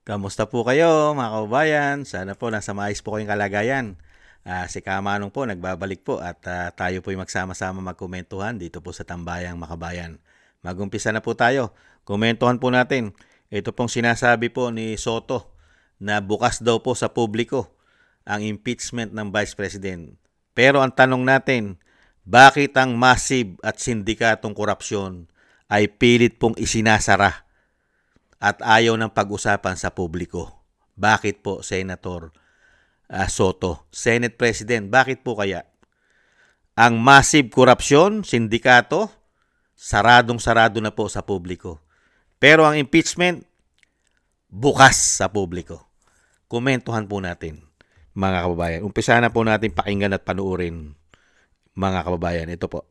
Kamusta po kayo mga kababayan? Sana po nasa maayos po kayong kalagayan. Si Kamanong po nagbabalik po at tayo po'y magsama-sama magkomentuhan dito po sa Tambayang Makabayan. Magumpisa na po tayo. Komentuhan po natin. Ito pong sinasabi po ni Soto na bukas daw po sa publiko ang impeachment ng Vice President. Pero ang tanong natin, bakit ang massive at sindikatong korupsyon ay pilit pong isinasara at ayaw ng pag-usapan sa publiko? Bakit po, Senator Soto? Senate President, bakit po kaya? Ang massive korupsyon, sindikato, saradong-sarado na po sa publiko. Pero ang impeachment, bukas sa publiko. Komentuhan po natin, mga kababayan. Umpisa na po natin pakinggan at panuorin, mga kababayan. Ito po.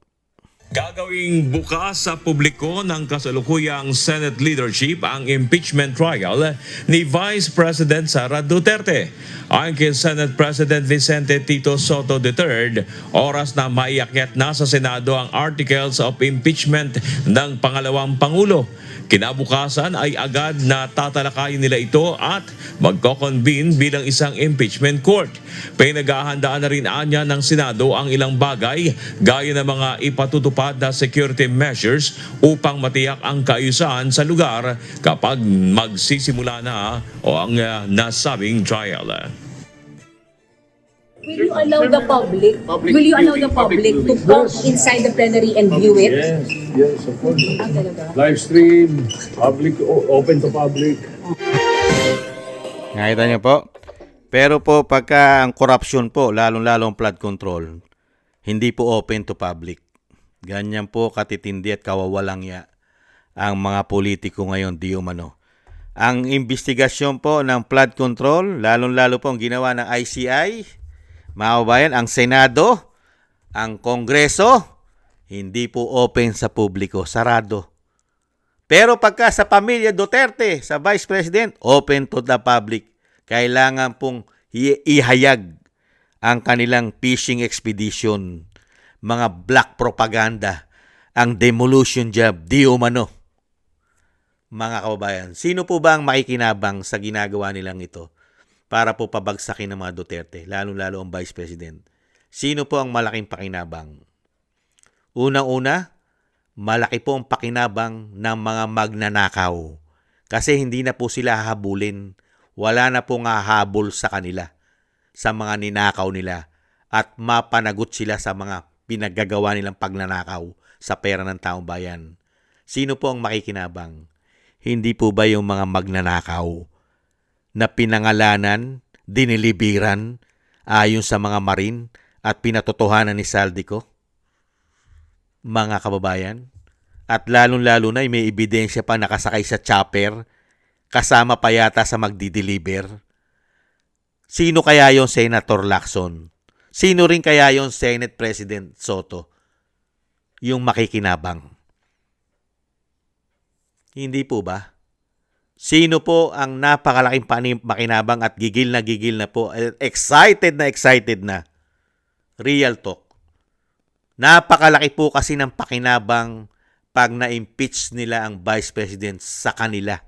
Gagawing bukas sa publiko ng kasalukuyang Senate leadership ang impeachment trial ni Vice President Sara Duterte. Ayon kay Senate President Vicente Tito Soto III, oras na maiakyat na sa Senado ang articles of impeachment ng pangalawang Pangulo. Kinabukasan ay agad na tatalakayin nila ito at magko-convene bilang isang impeachment court. Pinaghahandaan na rin anya ng Senado ang ilang bagay gaya ng mga ipatutupad na security measures upang matiyak ang kaayusan sa lugar kapag magsisimula na ang nasabing trial. Will you allow the public to come inside the plenary and view it? Yes, of course. Talaga? Live stream, public, open to public. Nakita niyo po? Pero po pagka ang korupsyon po, lalong-lalo ang flood control, hindi po open to public. Ganyan po katitindi at kawawalang ya ang mga politiko ngayon, di umano. Ang investigasyon po ng flood control, lalong-lalo po ang ginawa ng ICI, mga kababayan, ang Senado, ang Kongreso, hindi po open sa publiko, sarado. Pero pagka sa pamilya Duterte, sa Vice President, open to the public. Kailangan pong ihayag ang kanilang fishing expedition, mga black propaganda, ang demolition job, di umano. Mga kababayan, sino po ba ang makikinabang sa ginagawa nilang ito para po pabagsakin ng mga Duterte, lalo-lalo ang Vice President? Sino po ang malaking pakinabang? Unang-una, malaki po ang pakinabang ng mga magnanakaw. Kasi hindi na po sila hahabulin. Wala na pong hahabol sa kanila, sa mga ninakaw nila. At mapanagot sila sa mga pinaggagawa nilang pagnanakaw sa pera ng taong bayan. Sino po ang makikinabang? Hindi po ba yung mga magnanakaw na pinangalanan, dinilibiran, ayon sa mga marin at pinatotohanan ni Saldico? Mga kababayan, at lalong-lalo na may ebidensya pa nakasakay sa chopper, kasama pa yata sa magdi-deliver. Sino kaya yung Senator Lacson? Sino rin kaya yung Senate President Soto? Yung makikinabang. Hindi po ba? Sino po ang napakalaking makinabang at gigil na po, excited na? Real talk. Napakalaki po kasi ng pakinabang pag na-impeach nila ang Vice President sa kanila.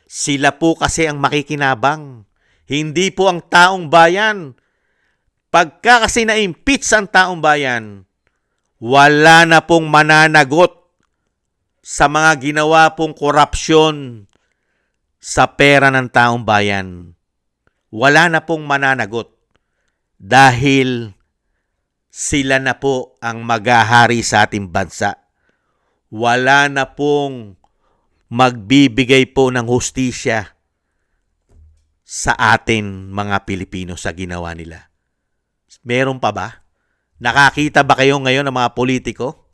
Sila po kasi ang makikinabang. Hindi po ang taong bayan. Pagka kasi na-impeach ang taong bayan, wala na pong mananagot sa mga ginawa pong korupsyon sa pera ng taong bayan. Wala na pong mananagot dahil sila na po ang maghahari sa ating bansa. Wala na pong magbibigay po ng hustisya sa atin mga Pilipino sa ginawa nila. Meron pa ba? Nakakita ba kayo ngayon ng mga politiko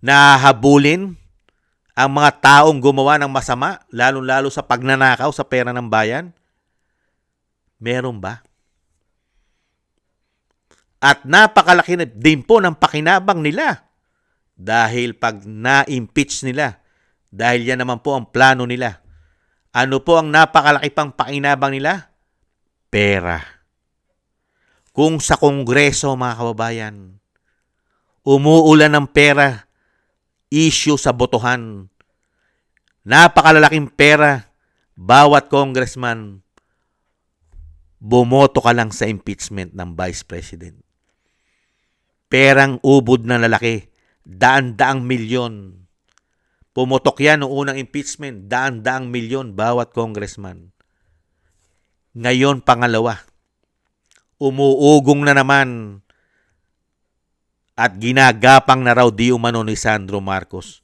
na habulin ang mga taong gumawa ng masama, lalo-lalo sa pagnanakaw sa pera ng bayan? Meron ba? At napakalaki na din po ng pakinabang nila dahil pag na-impeach nila, dahil yan naman po ang plano nila. Ano po ang napakalaki pang pakinabang nila? Pera. Kung sa Kongreso, mga kababayan, umuulan ng pera, issue sa botohan, napakalalaking pera bawat congressman, bumoto ka lang sa impeachment ng Vice President. Perang ubod na lalaki, daan-daang milyon. Pumutok yan noong unang impeachment, daan-daang milyon bawat congressman. Ngayon, pangalawa, umuugong na naman at ginagapang na raw di umano ni Sandro Marcos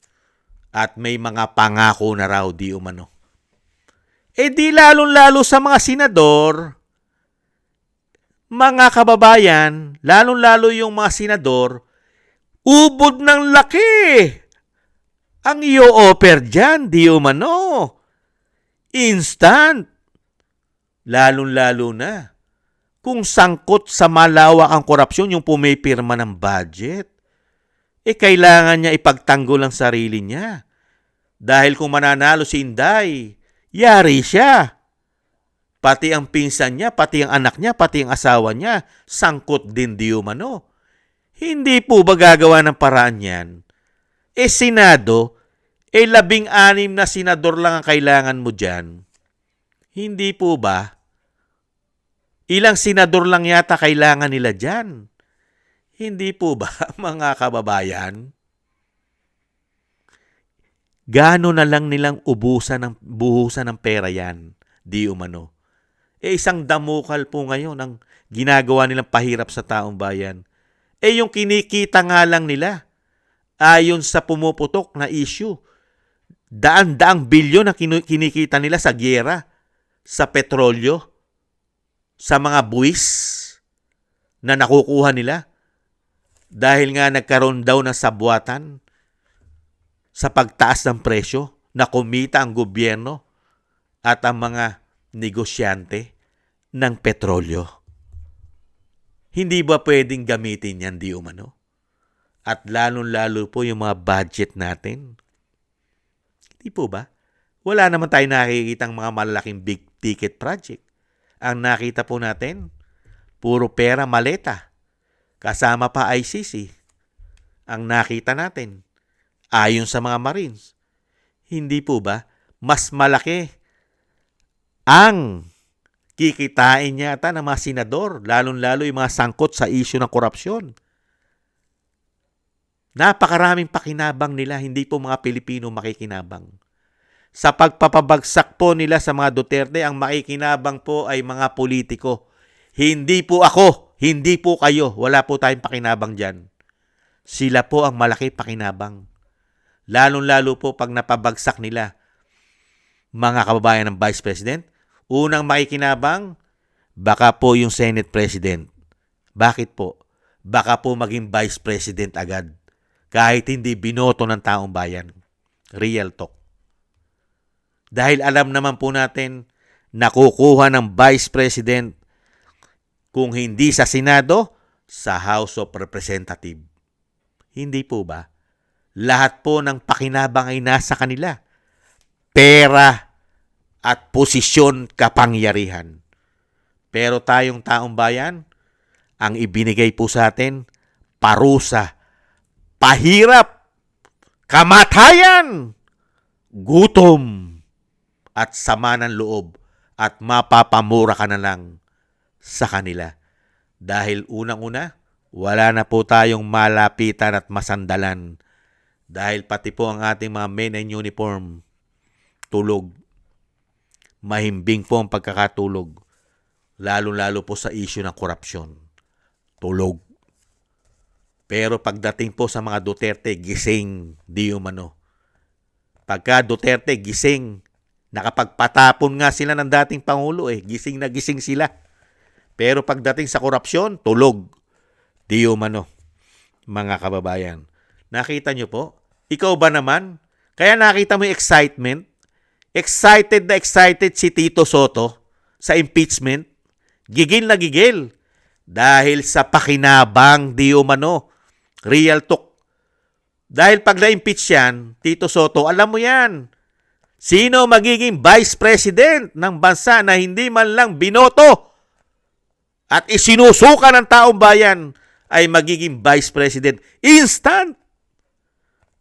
at may mga pangako na raw di umano. Di lalong-lalo sa mga senador, mga kababayan, lalong-lalo yung mga senador, ubod ng laki ang i-offer dyan, di umano. Instant. Lalong-lalo na kung sangkot sa malawak ang korupsyon yung pumipirma ng budget. Kailangan niya ipagtanggol ang sarili niya. Dahil kung mananalo si Inday, yari siya. Pati ang pinsan niya, pati ang anak niya, pati ang asawa niya, sangkot din di umano. Hindi po ba gagawa ng paraan yan? Senado, 16 na senador lang ang kailangan mo dyan. Hindi po ba? Ilang senador lang yata kailangan nila dyan. Hindi po ba, mga kababayan? Gaano na lang nilang buhusan ng pera yan, di umano. Isang damukal po ngayon ang ginagawa nilang pahirap sa taong bayan. Yung kinikita nga lang nila, ayon sa pumuputok na issue, daan-daang bilyon na kinikita nila sa gyera, sa petrolyo, sa mga buwis na nakukuha nila dahil nga nagkaroon daw ng sabwatan sa pagtaas ng presyo na kumita ang gobyerno at ang mga negosyante ng petrolyo. Hindi ba pwedeng gamitin yan di umano? At lalong-lalo po yung mga budget natin. Hindi po ba? Wala naman tayo nakikitang mga malalaking big ticket project. Ang nakita po natin, puro pera maleta. Kasama pa ICC. Ang nakita natin, ayon sa mga Marines. Hindi po ba? Mas malaki ang kikitain yata ng mga senador, lalong-lalo yung mga sangkot sa issue ng korupsyon. Napakaraming pakinabang nila, hindi po mga Pilipino makikinabang. Sa pagpapabagsak po nila sa mga Duterte, ang makikinabang po ay mga politiko. Hindi po ako, hindi po kayo, wala po tayong pakinabang dyan. Sila po ang malaki pakinabang. Lalong-lalo po pag napabagsak nila, mga kababayan ng Vice President, unang makikinabang, baka po yung Senate President. Bakit po? Baka po maging Vice President agad, kahit hindi binoto ng taong bayan. Real talk. Dahil alam naman po natin, nakukuha ng Vice President kung hindi sa Senado, sa House of Representatives. Hindi po ba? Lahat po ng pakinabang ay nasa kanila. Pera at posisyon kapangyarihan. Pero tayong taong bayan, ang ibinigay po sa atin, parusa, pahirap, kamatayan, gutom, at sama ng loob, at mapapamura ka na lang sa kanila. Dahil unang-una, wala na po tayong malapitan at masandalan. Dahil pati po ang ating mga men in uniform, tulog. Mahimbing po ang pagkakatulog. Lalo-lalo po sa issue ng korupsyon. Tulog. Pero pagdating po sa mga Duterte, gising, di umano. Pagka Duterte, gising. Nakapagpatapon nga sila ng dating Pangulo gising na gising sila. Pero pagdating sa korupsyon, tulog. Di umano, mga kababayan. Nakita nyo po? Ikaw ba naman? Kaya nakita mo yung excitement? Excited na excited si Tito Soto sa impeachment. Gigil na gigil. Dahil sa pakinabang di umano. Real talk. Dahil pag na-impeach yan, Tito Soto, alam mo yan. Sino magiging Vice President ng bansa na hindi man lang binoto at isinusuka ng taong bayan ay magiging Vice President instant.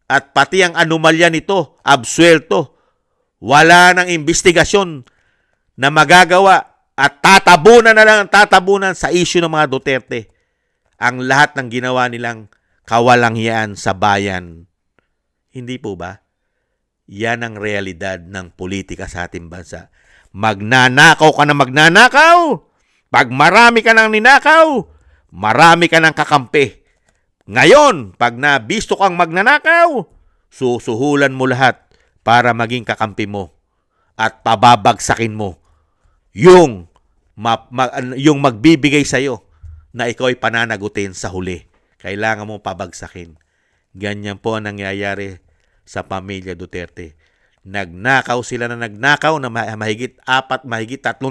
At pati ang anomalya nito, absuelto. Wala nang investigasyon na magagawa at tatabunan na lang ang tatabunan sa issue ng mga Duterte ang lahat ng ginawa nilang kawalanghyan sa bayan. Hindi po ba? Yan ang realidad ng politika sa ating bansa. Magnanakaw ka na magnanakaw. Pag marami ka nang ninakaw, marami ka nang kakampi. Ngayon, pag nabisto kang magnanakaw, susuhulan mo lahat para maging kakampi mo at pababagsakin mo yung magbibigay sa'yo na ikaw ay pananagutin sa huli. Kailangan mo pabagsakin. Ganyan po ang nangyayari sa pamilya Duterte. Nagnakaw sila na mahigit 3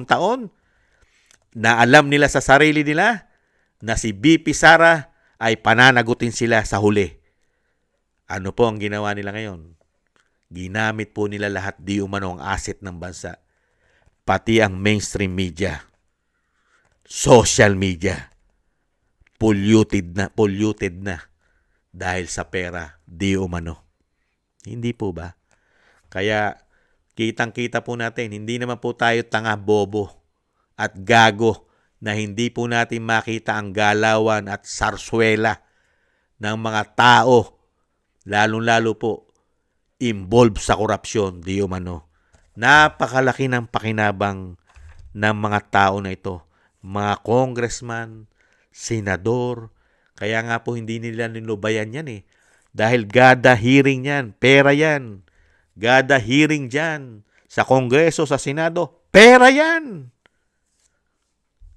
taon na alam nila sa sarili nila na si BP Sara ay pananagutin sila sa huli. Ano po ang ginawa nila ngayon? Ginamit po nila lahat di umano ang asset ng bansa. Pati ang mainstream media. Social media. Polluted na dahil sa pera di umano. Hindi po ba? Kaya kitang-kita po natin, hindi naman po tayo tanga, bobo at gago na hindi po natin makita ang galawan at sarswela ng mga tao, lalong-lalo po, involved sa korupsyon, di umano. Napakalaki ng pakinabang ng mga tao na ito. Mga congressman, senador, kaya nga po hindi nila nilubayan yan eh. Dahil gada hearing yan, pera yan. Gada hearing dyan, sa Kongreso, sa Senado, pera yan.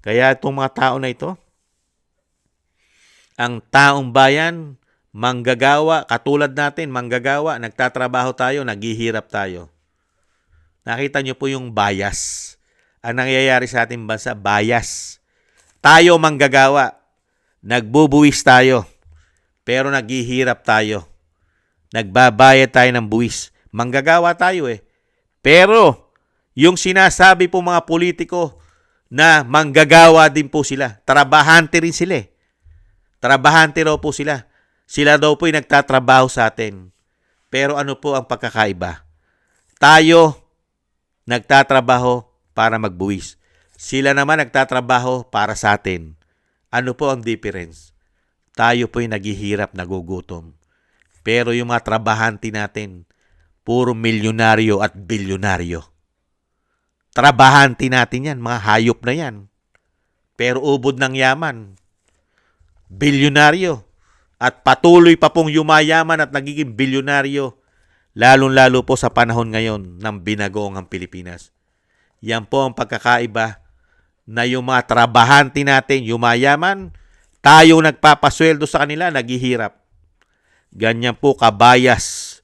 Kaya itong mga tao na ito, ang taong bayan, manggagawa, katulad natin, manggagawa, nagtatrabaho tayo, naghihirap tayo. Nakita nyo po yung bias. Ang nangyayari sa ating bansa, bias. Tayo manggagawa, nagbubuwis tayo, pero naghihirap tayo. Nagbabayad tayo ng buwis. Manggagawa tayo eh. Pero, yung sinasabi po mga politiko, na manggagawa din po sila. Trabahante rin sila eh. Trabahante raw po sila. Sila daw po yung nagtatrabaho sa atin. Pero ano po ang pagkakaiba? Tayo nagtatrabaho para magbuwis. Sila naman nagtatrabaho para sa atin. Ano po ang difference? Tayo po yung naghihirap, nagugutom. Pero yung mga trabahante natin, puro milyonaryo at bilyonaryo. Trabahante natin yan, mga hayop na yan. Pero ubod ng yaman. Bilyonaryo. At patuloy pa pong yumayaman at nagiging bilyonaryo. Lalong-lalo po sa panahon ngayon ng binagoong ang Pilipinas. Yan po ang pagkakaiba na yung mga trabahante natin, yumayaman, tayo nagpapasweldo sa kanila, naghihirap. Ganyan po kabayas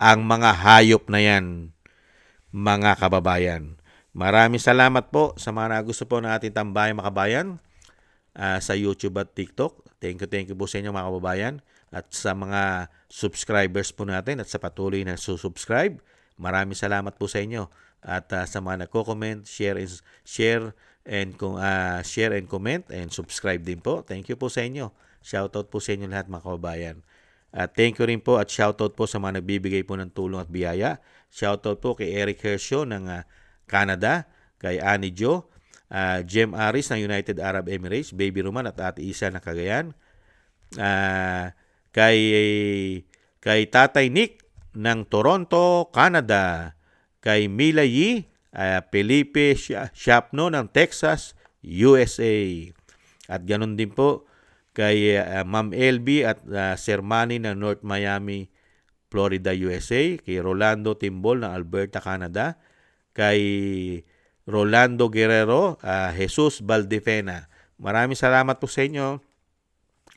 ang mga hayop na yan, mga kababayan. Maraming salamat po sa mga nagusto po ng ating tambayang makabayan sa YouTube at TikTok. Thank you po sa inyo mga kababayan at sa mga subscribers po natin at sa patuloy na susubscribe. Maraming salamat po sa inyo at sa mga nagko-comment, share and comment and subscribe din po. Thank you po sa inyo. Shoutout po sa inyo lahat mga kababayan. At thank you rin po at shoutout po sa mga nagbibigay po ng tulong at biyaya. Shoutout po kay Eric Hershaw ng Canada, kay Annie Jo, Jem Aris ng United Arab Emirates, Baby Roman at Ate Isa ng Cagayan, kay Tatay Nick ng Toronto, Canada, kay Mila Yi, Felipe Shapno ng Texas, USA. At ganun din po kay Ma'am LB at Sir Manny ng North Miami, Florida, USA, kay Rolando Timbol ng Alberta, Canada, kay Rolando Guerrero, Jesus Valdefena. Maraming salamat po sa inyo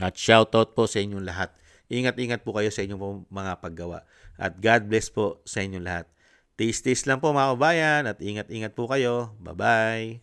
at shoutout po sa inyong lahat. Ingat-ingat po kayo sa inyong mga paggawa. At God bless po sa inyong lahat. Taste lang po mga kabayan at ingat-ingat po kayo. Bye-bye.